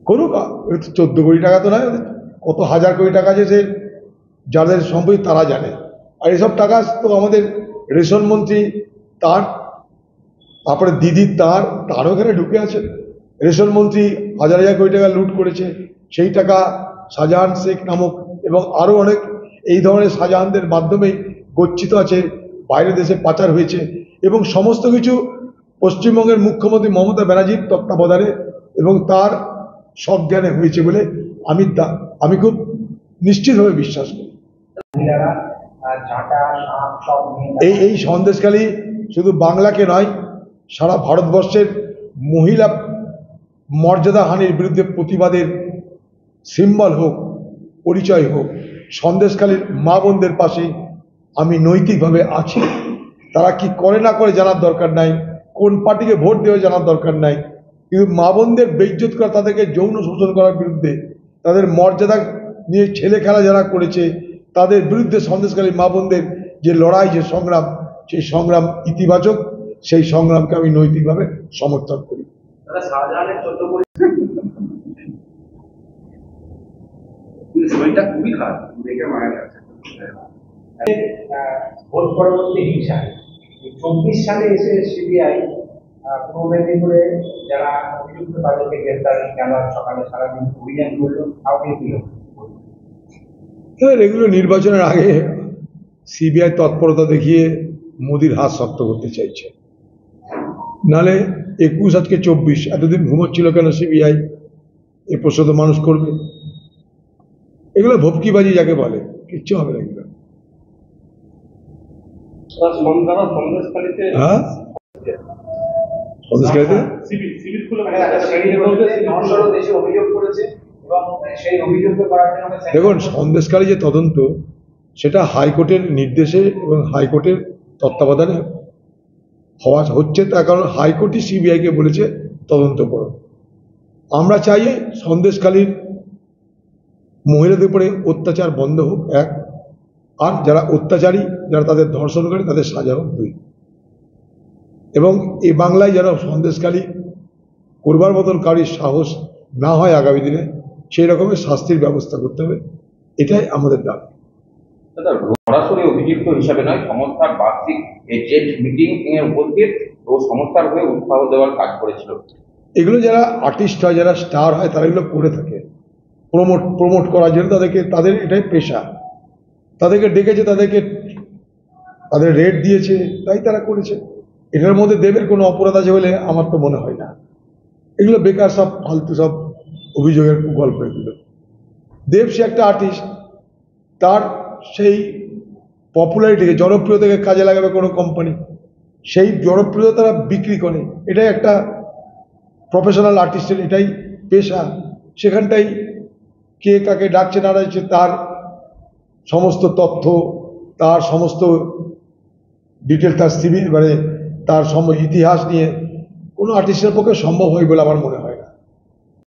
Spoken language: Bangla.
করুক, 14 কোটি টাকা তো নয়, কত হাজার কোটি টাকা আছে সে যাদের সম্পত্তি তারা জানে। আর এসব টাকা তো আমাদের রেশন মন্ত্রী তার, তারপরে দিদি তারও এখানে ঢুকে আছে। রেশন মন্ত্রী হাজার হাজার কোটি টাকা লুট করেছে, সেই টাকা শাহজাহান শেখ নামক এবং আরও অনেক এই ধরনের শাহজাহানদের মাধ্যমেই গচ্ছিত আছে, বাইরের দেশে পাচার হয়েছে। এবং সমস্ত কিছু পশ্চিমবঙ্গের মুখ্যমন্ত্রী মমতা ব্যানার্জির তত্ত্বাবধানে এবং তার সজ্ঞানে হয়েছে বলে আমি খুব নিশ্চিতভাবে বিশ্বাস করি। এই সন্দেশখালী শুধু বাংলাকে নয়, সারা ভারতবর্ষের মহিলা মর্যাদাহানির বিরুদ্ধে প্রতিবাদের সিম্বল হোক, পরিচয় হোক। সন্দেশখালীর মা বোনদের পাশে আমি নৈতিকভাবে আছি। তারা কি করে না করে জানার দরকার নাই, কোন পার্টিকে ভোট দেওয়া জানার দরকার নাই, কিন্তু মা বোনদের বেইজ্জত করা, তাদেরকে যৌন শোষণ করার বিরুদ্ধে, তাদের মর্যাদা নিয়ে ছেলে খেলা যারা করেছে তাদের বিরুদ্ধে সন্দেশখালী মা বোনদের যে লড়াই, যে সংগ্রাম, সেই সংগ্রাম ইতিবাচক। সেই সংগ্রামকে আমি নৈতিকভাবে সমর্থন করি। খুবই খারাপ দেখে মারা যাচ্ছে। ভোট পরবর্তী হিংসা 24 সালে এসে সিবিআই পূর্ব মেদিনীপুরে যারা অভিযুক্ত তাদেরকে গ্রেফতার জানার সকালে সারাদিন অভিযান করলো, কাউকে দিল। এগুলো নির্বাচনের আগে সিবিআই তৎপরতা দেখিয়ে মোদির হাত শক্ত করতে চাইছে। নালে 21 আজকে 24, এতদিন ঘুমোচ্ছিল কেন সিবিআই? এ প্রশ্ন তো মানুষ করবে। এগুলো ভপকিবাজি যাকে বলে, কিচ্ছু হবে না এগুলো। হ্যাঁ, দেখুন, সন্দেশখালী যে তদন্ত, সেটা হাইকোর্টের নির্দেশে এবং হাইকোর্টের তত্ত্বাবধানে হচ্ছে। তার কারণ হাইকোর্টই সিবিআইকে বলেছে তদন্ত করো। আমরা চাই সন্দেশখালীর মহিলাদের উপরে অত্যাচার বন্ধ হোক, এক, আর যারা অত্যাচারী, যারা তাদের ধর্ষণ করে তাদের সাজা হোক, দুই। এবং এই বাংলায় যেন সন্দেশখালী করবার মতন কারোর সাহস না হয় আগামী দিনে, সেই রকমের শাস্তির ব্যবস্থা করতে হবে, এটাই আমাদের দাবি। সরাসরি অভিযুক্ত হিসাবে নয়, সংস্থার বার্ষিক এজেন্ট মিটিং এর উপস্থিত ও সংস্থার হয়ে উৎসাহ দেওয়ার কাজ করেছিল। এগুলো যারা আর্টিস্ট হয়, যারা স্টার হয়, তারা এগুলো করে থাকে প্রমোট করার জন্য। তাদের এটাই পেশা। তাদেরকে ডেকেছে, তাদের রেট দিয়েছে, তাই তারা করেছে। এটার মধ্যে দেবের কোনো অপরাধ আছে বলে আমার তো মনে হয় না। এগুলো বেকার সব ফালতু সব অভিযোগের গল্প এগুলো। দেব সে একটা আর্টিস্ট, তার সেই পপুলারিটিকে, জনপ্রিয়তাকে কাজে লাগাবে কোনো কোম্পানি, সেই জনপ্রিয়তা তারা বিক্রি করে। এটাই একটা প্রফেশনাল আর্টিস্টের এটাই পেশা। সেখানটাই কে কাকে ডাকছে না ডাকছে, তার সমস্ত তথ্য, তার সমস্ত ডিটেলস, তার সিভি, মানে তার ইতিহাস নিয়ে কোনো আর্টিস্টের পক্ষে সম্ভব হয় বলে আমার মনে হয়।